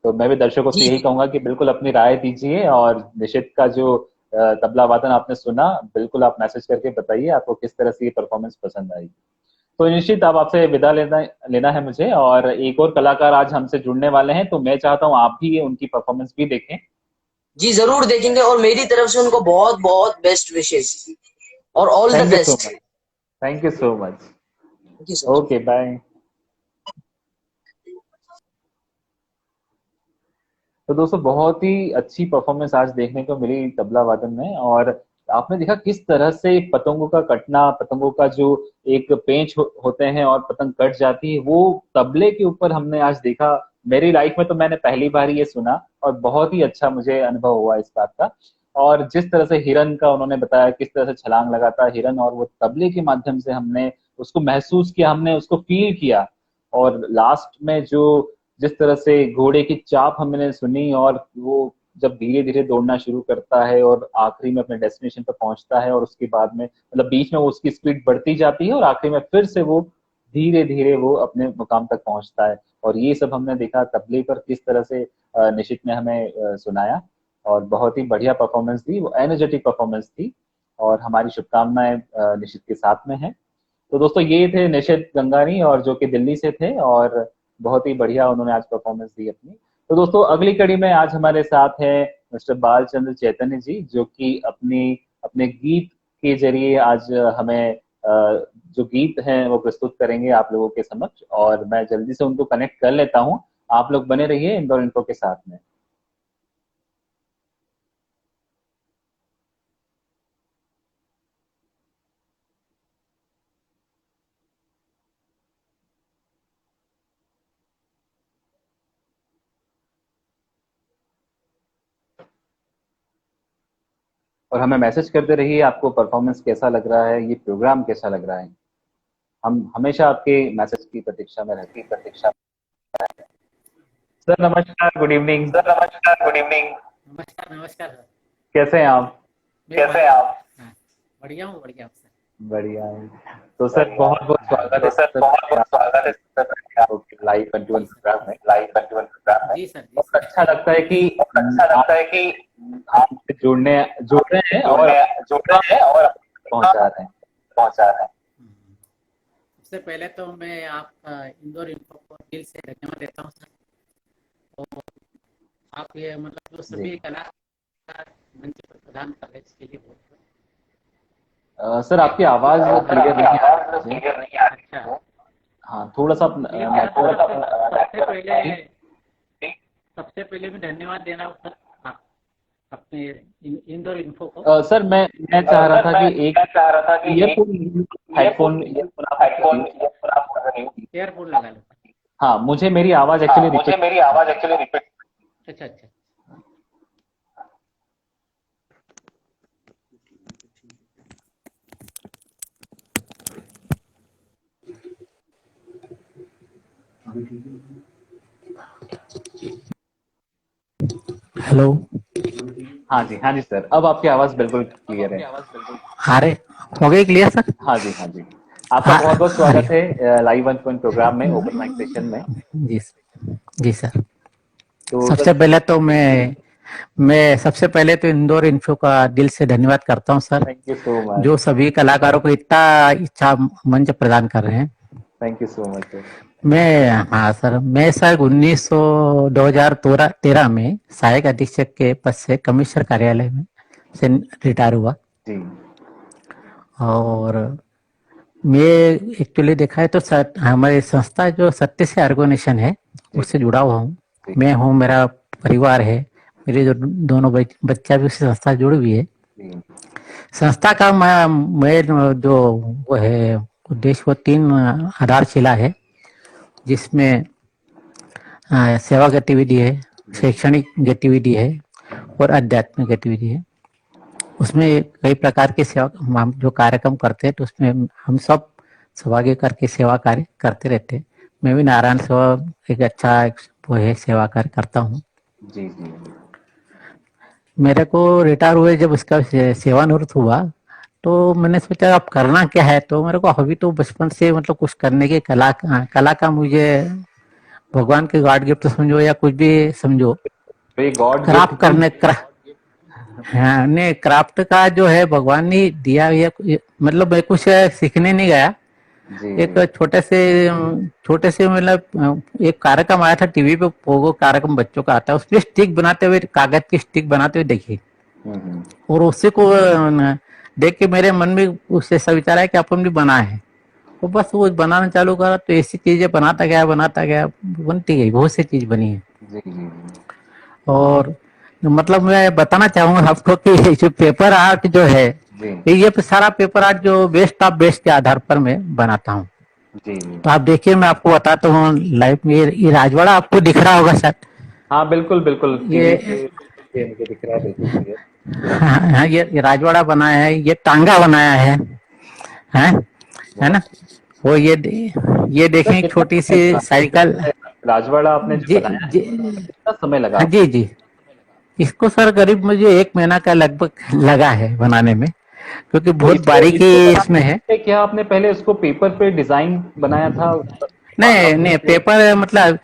तो मैं भी दर्शकों से जी यही कहूंगा कि बिल्कुल अपनी राय दीजिए, और निशित का जो तबला वादन आपने सुना, बिल्कुल आप मैसेज करके बताइए आपको किस तरह से ये परफॉर्मेंस पसंद आई। तो निश्चित अब आपसे विदा लेना लेना है मुझे, और एक और कलाकार आज हमसे जुड़ने वाले हैं, तो मैं चाहता हूँ आप भी उनकी परफॉर्मेंस भी देखें। जी, जरूर देखेंगे, और मेरी तरफ से उनको बहुत बहुत बेस्ट विशेष और all the thank you so best. Much. Thank you so much. Thank you sir. Okay, bye. तो दोस्तों बहुत ही अच्छी परफॉर्मेंस आज देखने को मिली तबला वादन में, और आपने देखा किस तरह से पतंगों का कटना, पतंगों का जो एक पेंच होते हैं और पतंग कट जाती है, वो तबले के ऊपर हमने आज देखा। मेरी लाइफ में तो मैंने पहली बार ये सुना, और बहुत ही अच्छा मुझे अनुभव हुआ इस बात का। और जिस तरह से हिरन का उन्होंने बताया, किस तरह से छलांग लगाता है हिरन, और वो तबले के माध्यम से हमने उसको महसूस किया, हमने उसको फील किया। और लास्ट में जो जिस तरह से घोड़े की चाप हमने सुनी, और वो जब धीरे धीरे दौड़ना शुरू करता है और आखिरी में अपने डेस्टिनेशन पर पहुंचता है, और उसके बाद में मतलब बीच में वो उसकी स्पीड बढ़ती जाती है, और आखिरी में फिर से वो धीरे धीरे वो अपने मुकाम तक पहुंचता है। और ये सब हमने देखा तबले पर किस तरह से निशित ने हमें सुनाया, और बहुत ही बढ़िया परफॉर्मेंस थी, वो एनर्जेटिक परफॉर्मेंस थी। और हमारी शुभकामनाएं निशित के साथ में है। तो दोस्तों ये थे निशित गंगानी, और जो कि दिल्ली से थे, और बहुत ही बढ़िया उन्होंने आज परफॉर्मेंस दी अपनी। तो दोस्तों अगली कड़ी में आज हमारे साथ है मिस्टर बालचंद्र चैतन्य जी, जो कि अपनी अपने गीत के जरिए आज हमें जो गीत हैं वो प्रस्तुत करेंगे आप लोगों के समक्ष। और मैं जल्दी से उनको कनेक्ट कर लेता हूँ। आप लोग बने रहिए इंदौर इन्फो के साथ में। और हमें मैसेज करते रहिए आपको परफॉर्मेंस कैसा लग रहा है, ये प्रोग्राम कैसा लग रहा है। हम हमेशा आपके मैसेज की प्रतीक्षा में रहती प्रतीक्षा। सर नमस्कार, गुड इवनिंग। सर नमस्कार, गुड इवनिंग। नमस्कार नमस्कार सर। कैसे हैं आप? कैसे हैं आप? हाँ, बढ़िया हूँ सर। बढ़िया है। तो सर बहुत बहुत स्वागत है तो सर सबसे बहुत पहले बहुत स्वागत है सबसे पहले आपको लाइव कंट्रोल जी सर प्रोग्राम में। लाइव कंट्रोल प्रोग्राम में। जी सर, जी सर। अच्छा लगता है कि अच्छा आप लगता है कि आप हमसे जुड़ रहे हैं और जुड़ने जुड़ रहे हैं और पहुंचा रहे हैं। पहुंचा रहे हैं। सबसे पहले तो मैं आपका इंदौर इन्फो को दिल से धन्यवाद देता हूँ सर। और आप ये मतलब जो सभी कलाकार मंच पर प्रदान कर रहे हैं इसके लिए बहुत सर आपकी आवाज क्लियर नहीं आ रही है मुझे। क्लियर नहीं आ रही है। हाँ, थोड़ा सा नेटवर्क। सबसे पहले मैं धन्यवाद देना हूँ सर आप अपने इंदौर इन्फो को। सर मैं चाह रहा था कि एक चाह रहा था कि ईयरफोन हेडफोन एयरफोन लगा लो। हाँ, मुझे मेरी आवाज एक्चुअली मुझे मेरी आवाज एक्चुअली रिपीट। अच्छा अच्छा। हेलो। हाँ जी सर, अब आपकी आवाज बिल्कुल क्लियर है। अरे हो गई क्लियर सर? हाँ जी। आपका बहुत बहुत स्वागत है लाइव वन पॉइंट प्रोग्राम में, ओपन माइक सेशन में। जी सर। तो सबसे पहले तो मैं सबसे पहले तो इंदौर इन्फो का दिल से धन्यवाद करता हूं sir, thank you so much. जो सभी कलाकारों को इतना अच्छा मंच प्रदान कर रहे हैं। Thank you so much sir. मैं सर 2013 में सहायक अधीक्षक के पद से कमिश्नर कार्यालय में से रिटायर हुआ। जी। और मैं एक्चुअली देखा है तो हमारी संस्था जो सत्य से ऑर्गेनाइजेशन है उससे जुड़ा हुआ हूँ। मैं हूँ, मेरा परिवार है, मेरे जो दोनों बच्चा भी उससे संस्था जुड़ी हुई है। संस्था का मैं जो वो है उद्देश्य वो 3 आधारशिला है, जिसमें सेवा गतिविधि है, शैक्षणिक गतिविधि है और आध्यात्मिक गतिविधि है। उसमें कई प्रकार के सेवा हम जो कार्यक्रम करते हैं तो उसमें हम सब सहभागी करके सेवा कार्य करते रहते हैं। मैं भी नारायण सेवा एक अच्छा वो है सेवा कार्य करता हूँ। जी। मेरे को रिटायर हुए जब उसका सेवानिवृत्त हुआ तो मैंने सोचा अब करना क्या है। तो मेरे को अभी तो बचपन से मतलब कुछ करने की कला का मुझे भगवान के गॉड गिफ्ट समझो या कुछ भी समझो, तो ये गॉड क्राफ्ट गिफ्ट करने हाँ नहीं, क्राफ्ट का जो है भगवान ने दिया, ये मतलब मैं कुछ सीखने नहीं गया। जी एक छोटे से मतलब एक कार्यक्रम आया था टीवी पे, पोगो कार्यक्रम बच्चों का आता है, उसमें स्टिक बनाते हुए, कागज की स्टिक बनाते हुए देखी, हम्म, और उसी को देख के मेरे मन में उससे ऐसा विचार है कि अपन भी बना है। वो बस वो बनाना चालू करा तो ऐसी चीजें बनाता गया, बनती गई, बहुत सी चीज बनी है। जी जी और मतलब मैं बताना चाहूंगा आपको कि ये जो पेपर आर्ट जो है, जी ये सारा पेपर आर्ट जो बेस्ट ऑफ बेस्ट के आधार पर मैं बनाता हूँ। जी तो आप देखिए, मैं आपको बताता हूँ लाइव में, ये राजवाड़ा आपको दिख रहा होगा सर। हाँ बिल्कुल बिल्कुल, टीवी ये पे मुझे दिख रहा है बिल्कुल क्लियर। हाँ, हाँ, ये राजवाड़ा बनाया है, ये टांगा बनाया है है ना। वो ये सर देखें, एक कितना छोटी समय सी लगा साइकिल। राजवाड़ा आपने जो जी बनाया जी, है, कितना समय लगा हाँ आपको? जी जी, इसको सर करीब मुझे 1 महीना का लगभग लगा है बनाने में, क्योंकि तो बहुत बारीकी इसको इसमें बनाने है। से क्या आपने पहले उसको पेपर पे डिजाइन बनाया था? नहीं नहीं, पेपर मतलब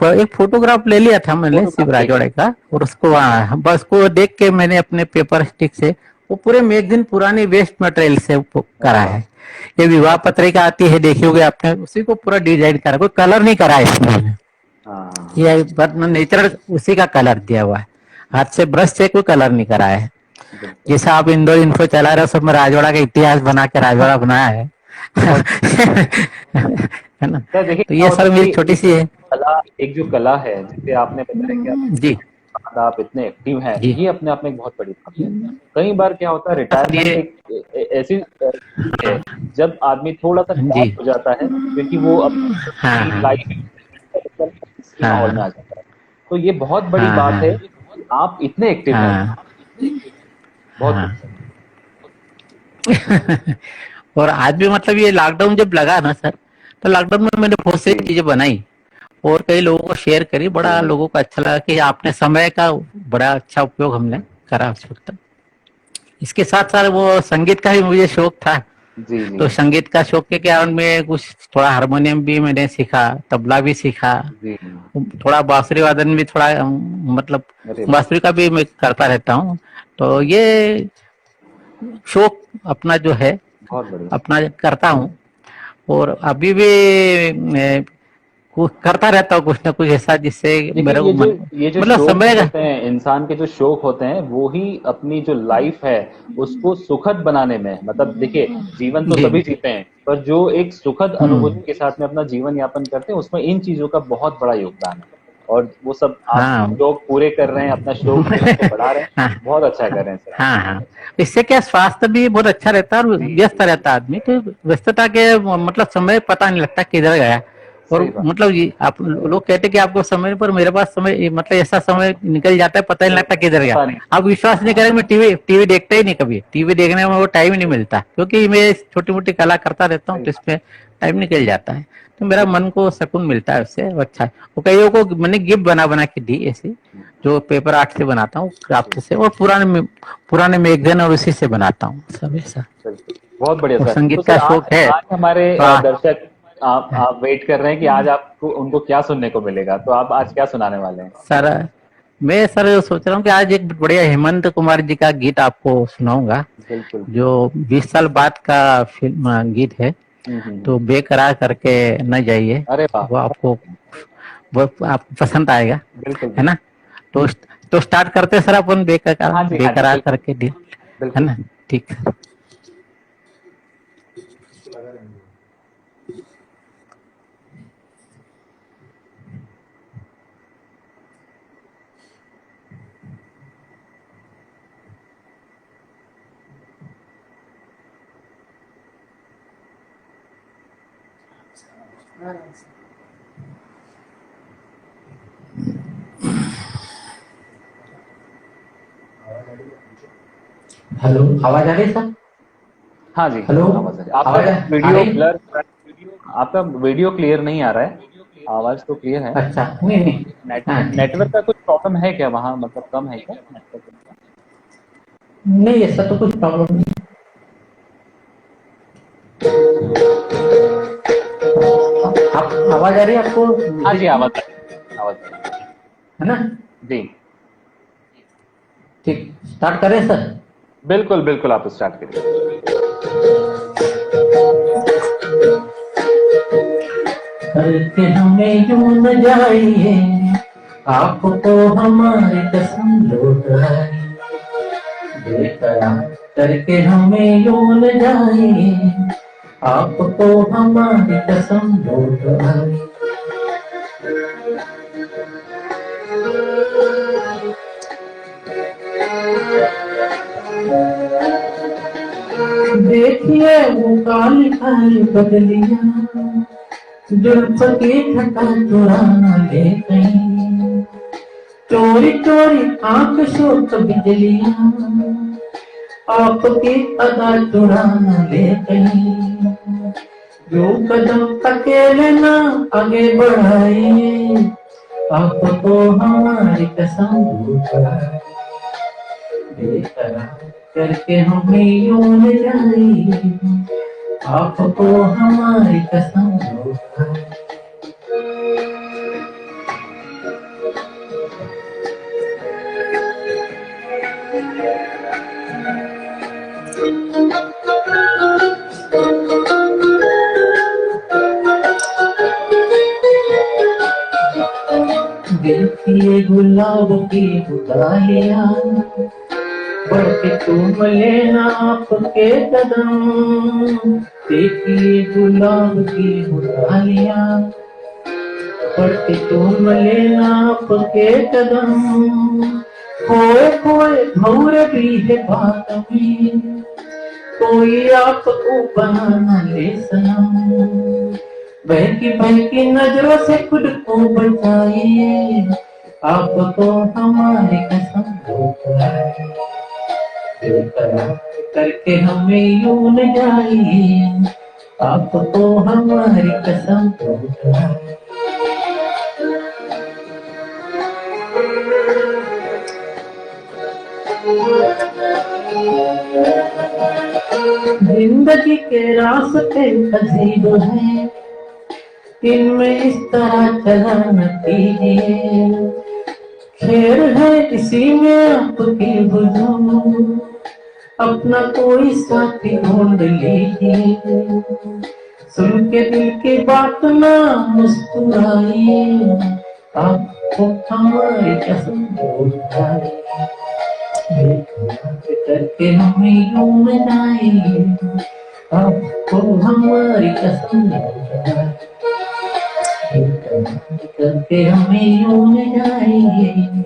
एक फोटोग्राफ ले लिया था मैंने शिव फोटोग्राफ लेके? राजवाड़े का, और उसको बस को देख के मैंने अपने पेपर स्टिक से, वो पूरे मैगजीन पुरानी वेस्ट मटेरियल से वो अरे करा वाह। है। ये विवाह पत्रिका आती है, देखियोगे आपने, उसी को पूरा डिजाइन करा, कोई कलर नहीं करा है इसमें। हाँ ये नेचुरल उसी का कलर दिया हुआ है, हाथ से ब्रश से कोई कलर नहीं करा है। बिल्कुल। जैसा आप इंडो इन्फो चला रहे हो, सब में राजवाड़ा का इतिहास बना के राजवाड़ा बनाया है। बहुत है ना। सर देखिए तो क्या ये होता सर है मेरी कि छोटी सी है। एक जो कला है, जैसे आपने बताया कि जी आप इतने एक्टिव हैं, जी ये अपने आप में एक बहुत बड़ी बात है। कई बार क्या होता है, सर रिटायरमेंट ये, एक ऐसी चीज है जब आदमी थोड़ा सा जी निराश हो जाता है, क्योंकि वो हाँ अपनी हाँ लाइफ इसी माहौल में हाँ आ जाता है। तो ये बहुत बड़ी हाँ बात है हाँ कि आप इतने एक्टिव हैं। हाँ बहुत हाँ। खूब। और आज भी मतलब ये लॉकडाउन जब लगा ना सर, तो लॉकडाउन में मैंने बहुत सी जी चीजें बनाई और कई लोगों को शेयर करी, जी बड़ा लोगों को अच्छा लगा कि आपने समय का बड़ा अच्छा उपयोग हमने करा उस वक्त। इसके साथ साथ वो संगीत का भी मुझे शौक था, जी जी तो संगीत का शौक के कारण में कुछ थोड़ा हारमोनियम भी मैंने सीखा, तबला भी सीखा, जी। थोड़ा बांसुरी वादन भी थोड़ा मतलब अरे वाह। बांसुरी का भी मैं करता रहता हूँ। तो ये शौक अपना जो है, बहुत बढ़िया। अपना करता हूँ। और अभी भी मैं करता रहता हूँ कुछ ना कुछ ऐसा जिससे देखिए मेरे को मन, ये जो मतलब शौक समय का। होते हैं, इंसान के जो शौक होते हैं, वो ही अपनी जो लाइफ है उसको सुखद बनाने में, मतलब देखिए जीवन तो जी सभी जीते हैं, पर जो एक सुखद हम्म, अनुभूति के साथ में अपना जीवन यापन करते हैं, उसमें इन चीजों का बहुत बड़ा योगदान है। और वो सब आप हाँ। शौक पूरे कर रहे हैं, अपना शौक जो है उसको बढ़ा रहे हैं। हाँ बहुत अच्छा कर रहे हैं सर आप। हाँ हाँ, इससे क्या स्वास्थ्य भी बहुत अच्छा रहता है, और जी व्यस्त जी जी। रहता है आदमी, तो व्यस्तता के मतलब समय पता नहीं लगता किधर गया। और सही बात। मतलब ये आप लोग कहते हैं कि आपको समय, पर मेरे पास समय मतलब ऐसा समय निकल जाता है, पता ही नहीं लगता किधर गया। पता नहीं। आप विश्वास नहीं करेंगे, मैं टीवी टीवी देखता ही नहीं कभी, टीवी देखने में वो टाइम ही नहीं मिलता, क्योंकि मैं छोटी मोटी कला करता रहता हूँ, सही तो बात। इसमें टाइम निकल जाता है। तो मेरा मन को सुकून मिलता है उससे, वो अच्छा है। वो कईयों को मैंने गिफ्ट बना बना के दी ऐसी, जो पेपर आर्ट से बनाता हूँ, क्राफ्ट से, और पुराने मैगजीन और उसी से बनाता हूँ सब ऐसा। बिल्कुल। बहुत बढ़िया और सर। तो संगीत सर का आज शौक है, आज हमारे तो दर्शक आप वेट कर रहे हैं कि आज आपको उनको क्या सुनने को मिलेगा, तो आप आज क्या सुनाने वाले हैं? सर मैं सर सोच रहा हूँ कि आज एक बढ़िया हेमंत कुमार जी का गीत आपको सुनाऊंगा, बिल्कुल। जो 20 साल बाद का फिल्म गीत है, तो हम्म। बेकरार करके न जाइए। अरे वाह। वो आपको पसंद आएगा, बिल्कुल है बिल्कुल। ना। तो स्टार्ट करते हैं सर अपन, हाँ जी हाँ जी, बेकरार बिल्कुल करके दिल, है बिल्कुल। ना। ठीक। हेलो, आवाज आ रही है सर? हाँ जी हेलो, आवाज आ रही है। आपका आवाज आ वीडियो रही है? ब्लर, आपका वीडियो क्लियर नहीं आ रहा है। आवाज तो क्लियर है। अच्छा, नहीं नहीं, हाँ ठीक है। नेटवर्क का कुछ प्रॉब्लम है क्या वहाँ, मतलब कम है क्या नेटवर्क? नहीं, ऐसा तो कुछ प्रॉब्लम नहीं। आप आवाज आ रही है आपको हाँ जी, म्यूजिक आवाज की? आ रही है, आवाज आ रही है ना? है। जी, ठीक, स्टार्ट करें सर? बिल्कुल बिल्कुल, आप स्टार्ट करिए। करके हमें यूं न जाइए, आपको हमारी कसम लौट आई। बेकरार करके हमें यूं न जाइए, आपको हमारी कसम लौट आई। देखिए वो काली काली बदलियां, जुल्फ की छटा चुराना ले गई। चोरी चोरी आंख शोक बिजलियां, आपकी अदा चुराना ले गई। जो कदम अकेले ना आगे बढ़ाए, आपको हमारी कसम लौटाई। बेकरार करके हमें यूं न जाइए, आपको हमारी कसम लौटाई। देखिए गुलाब की बुदालियां, बढ़ के तुम लेना आपके कदम। देखिए गुलाब की बुदालियां, बढ़ के तुम लेना आपके कदम। खोए खोए भौरे भी है बात में, कोई आपको बनाना ले सनम। बहकी नजरों से खुद को बचाइए, आपको हमारी कसम लौटाई। बेकरार करके हमें यूं न जाइए, आपको हमारी कसम लौटाई। जिंदगी के रास्ते अजीब हैं, इनमें इस तरह चला न कीजिए। खैर है इसी में आपकी बुझो, अपना कोई साथी ढूंढ लीजिए। सुन के दिल की बात ना मुस्कुराइए, आपको हमारी कसम लौटाई। करके हमें यूं मनाइए, आपको हमारी कसम लौटाई। करके हमें यूं मनाइए,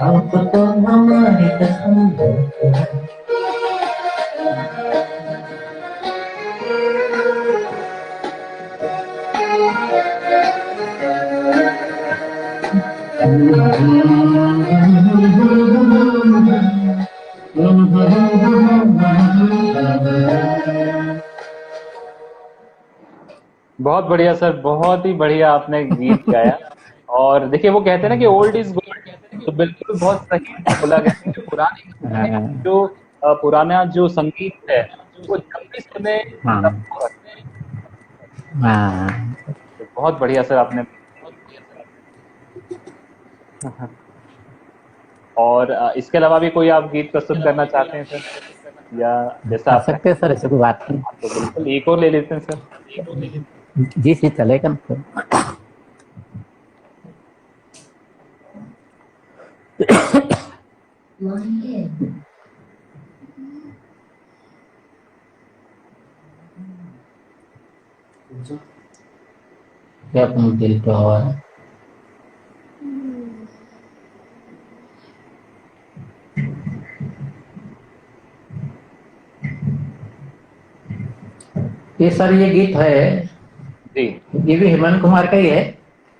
आपको हमारी कसम लौटाई। बहुत बढ़िया सर, बहुत ही बढ़िया आपने गीत गाया। और देखिए, वो कहते हैं ना कि ओल्ड इज गोल्ड, तो बिल्कुल बहुत सही बोला गया कि पुराने गाने, जो पुराना जो संगीत है, वो जब भी सुने तब हाँ वो अच्छा। हाँ। तो बहुत बढ़िया सर आपने। और इसके अलावा भी कोई आप गीत प्रस्तुत करना चाहते हैं सर, या जैसा कर आप सकते हैं सर, ऐसे कोई बात नहीं। तो बिल्कुल एक और ले लेते हैं सर। जी जी, चलेगा ना। क्या अपने दिल पे हवा है। ये सर, ये गीत है, जी ये भी हेमंत कुमार का ही है।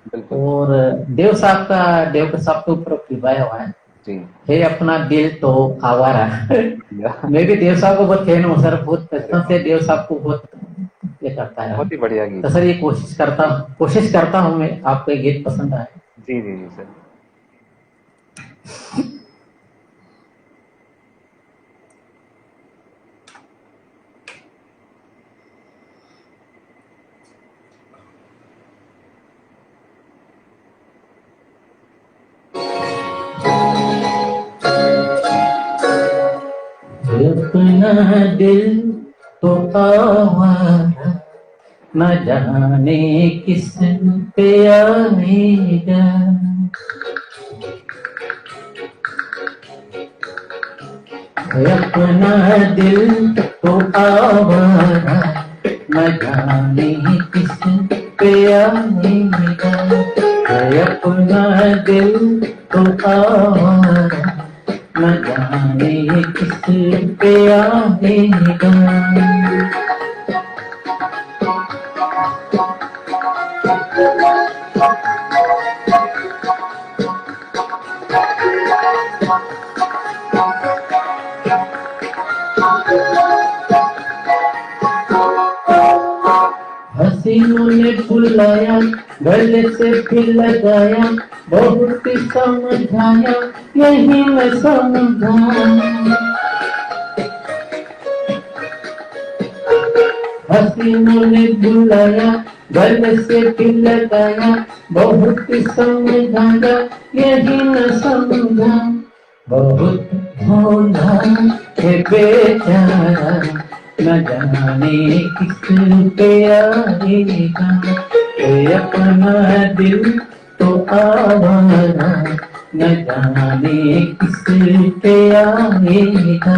बिल्कुल। और देव के साहब के ऊपर लिवाया हुआ है। जी हे अपना दिल तो आवारा। बढ़िया। मैं भी देव साहब को बहुत फैन हूँ सर, बहुत अरे बचपन वाह, से देव साहब को बहुत ये करता है। बहुत ही बढ़िया तो गीत सर है। ये कोशिश करता हूँ मैं आपको ये गीत पसंद आए। जी जी जी सर। दिल तो आवारा, न जाने किस पे आएगा। अपना दिल तो आवारा, न जाने किस पे आएगा। अपना दिल तो आवारा, न जाने किस पे आएगा। हसीनों ने बुलाया, गले से फिर लगाया, बहुत ही समझाया, यही मैं समझा। हसीनों ने बुलाया, गले से फिर लगाया, बहुत ही समझाया, यही मैं समझा। बहुत भोला है बेचारा, न जाने किस पे आएगा। अपना दिल तो आवारा, न जाने किस पे आएगा।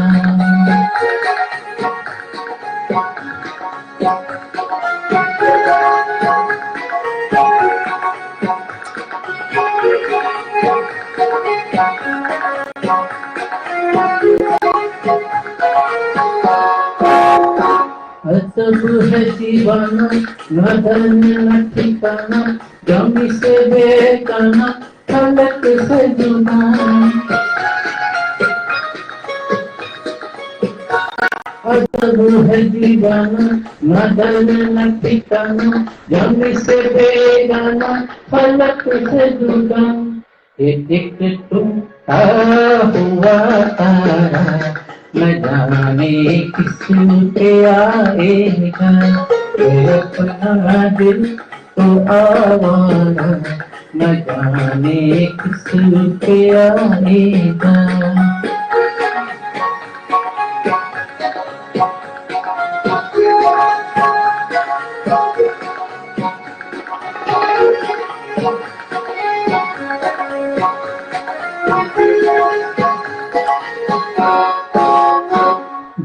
सब है दीवाना, न धन न ठिकाना, जमी से बेगाना, फलक से जुदा। सब है दीवाना, न धन न ठिकाना, जमी से बेगाना, फलक से जुदा। एक टूटा हुआ तारा, न जाने किस पे आएगा। अपना दिल तो आवारा, न जाने किस पे आएगा।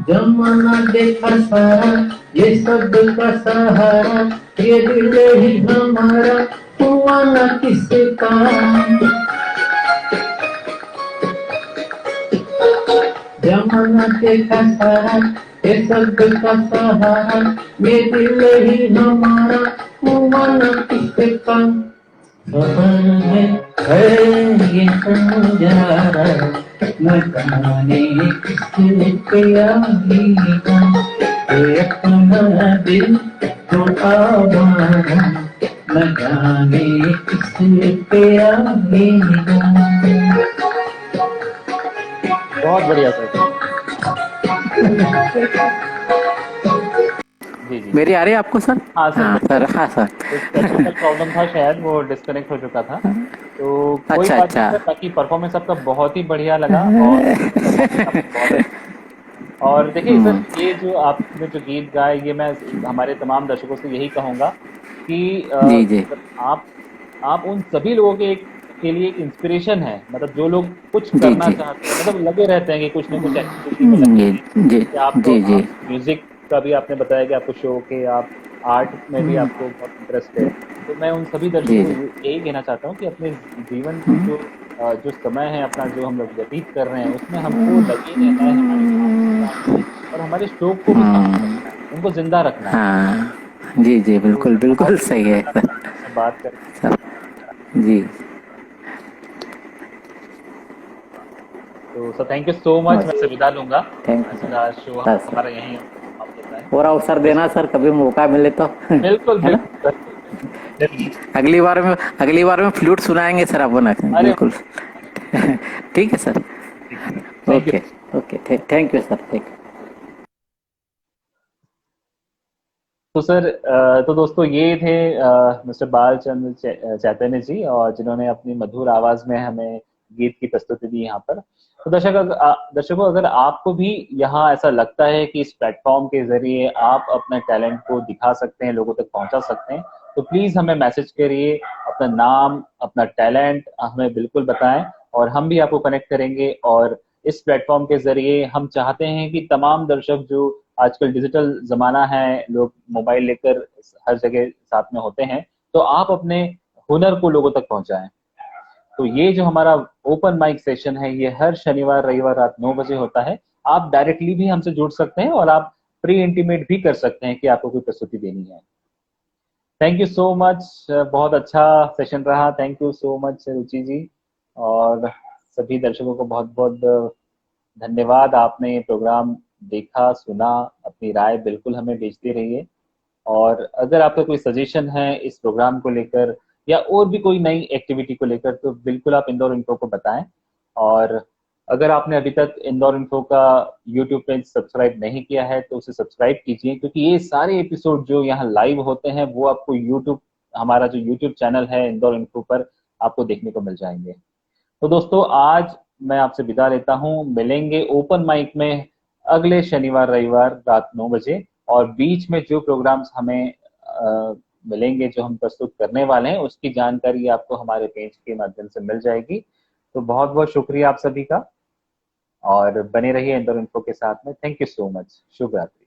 जमाना देखा सारा, ये सब का सहारा, ये दिल ही हमारा हुआ न किसका। जमाना देखा सारा, ये सब का सहारा, ये दिल ही हमारा हुआ न किसका। खबर है ये नजारा, न जाने किस पे आएगा। अपना दिल तो आवारा, न जाने किस पे आएगा। बहुत बढ़िया सर। जी जी मेरी आ रही है आपको सर? हाँ सर, हाँ सर, हाँ सर। कुछ टेक्निकल प्रॉब्लम था, शायद वो डिस्कनेक्ट हो चुका था, तो कोई अच्छा बात नहीं अच्छा। सर। बाकी परफॉर्मेंस आपका बहुत ही बढ़िया लगा, और परफॉर्मेंस आपकी बहुत अच्छी। और देखिए सर, ये जो आपने जो गीत गाए, ये मैं हमारे तमाम दर्शकों से यही कहूँगा कि जी जी मतलब आप उन सभी लोगों के लिए एक इंस्पिरेशन है। मतलब जो लोग कुछ जी करना जी चाहते हैं, मतलब लगे रहते हैं कि कुछ ना कुछ एक्टिविटी में लगे जी रहें। जी कि आपको जी जी आप म्यूजिक का भी आपने बताया कि आपको शौक है, आप आर्ट में भी आपको बहुत इंटरेस्ट है। तो मैं उन सभी दर्शकों जी को जी यही कहना चाहता हूँ कि अपने जीवन की जो समय है अपना, जो हम लोग व्यतीत कर रहे हैं, उसमें हमको लगे रहना है हमारे काम के साथ, और हमारे शौक को भी साथ रखना है, उनको जिंदा रखना है। हाँ जी जी, तो बिल्कुल बिल्कुल बहुत ही सही अच्छा है लगा सर। आपसे बात करके। सर जी। तो sir thank you so much, मैं से विदा लूंगा। थैंक यू आज सर। का शो सर सर हमारा यहीं समाप्त होता है। और अवसर तो देना सर, कभी मौका मिले तो बिल्कुल है ना। बिल्कुल सर। अगली बार में फ्लूट सुनाएंगे सर अपन, अरे बिल्कुल। ठीक है sir. Thank you. Okay okay, thank you sir, thank you. तो सर तो दोस्तों ये थे मिस्टर बालचंद्र चैतन्य जी, और जिन्होंने अपनी मधुर आवाज में हमें गीत की प्रस्तुति दी यहाँ पर। तो दर्शकों, अगर आपको भी यहाँ ऐसा लगता है कि इस प्लेटफॉर्म के जरिए आप अपने टैलेंट को दिखा सकते हैं, लोगों तक पहुंचा सकते हैं, तो प्लीज हमें मैसेज करिए, अपना नाम, अपना टैलेंट हमें बिल्कुल बताएं और हम भी आपको कनेक्ट करेंगे। और इस प्लेटफॉर्म के जरिए हम चाहते हैं कि तमाम दर्शक, जो आजकल डिजिटल जमाना है, लोग मोबाइल लेकर हर जगह साथ में होते हैं, तो आप अपने हुनर को लोगों तक पहुंचाएं। तो ये जो हमारा ओपन माइक सेशन है, ये हर शनिवार रविवार रात 9 बजे होता है। आप डायरेक्टली भी हमसे जुड़ सकते हैं और आप प्री इंटीमेट भी कर सकते हैं कि आपको कोई प्रस्तुति देनी है। थैंक यू सो मच, बहुत अच्छा सेशन रहा। थैंक यू सो मच रुचि जी, और सभी दर्शकों को बहुत बहुत धन्यवाद। आपने ये प्रोग्राम देखा, सुना, अपनी राय बिल्कुल हमें भेजते रहिए। और अगर आपका कोई सजेशन है इस प्रोग्राम को लेकर या और भी कोई नई एक्टिविटी को लेकर, तो बिल्कुल आप इंदौर इन्फो को बताएं। और अगर आपने अभी तक इंदौर इन्फो का यूट्यूब पेज सब्सक्राइब नहीं किया है तो उसे सब्सक्राइब कीजिए, क्योंकि ये सारे एपिसोड जो यहाँ लाइव होते हैं वो आपको हमारा जो यूट्यूब चैनल है इंदौर इन्फो पर आपको देखने को मिल जाएंगे। तो दोस्तों, आज मैं आपसे विदा लेता हूँ। मिलेंगे ओपन माइक में अगले शनिवार रविवार रात 9 बजे, और बीच में जो प्रोग्राम्स हमें मिलेंगे, जो हम प्रस्तुत करने वाले हैं, उसकी जानकारी आपको हमारे पेज के माध्यम से मिल जाएगी। तो बहुत बहुत शुक्रिया आप सभी का, और बने रहिए इंदौर इन्फो के साथ में। Thank you so much. शुभ रात्रि।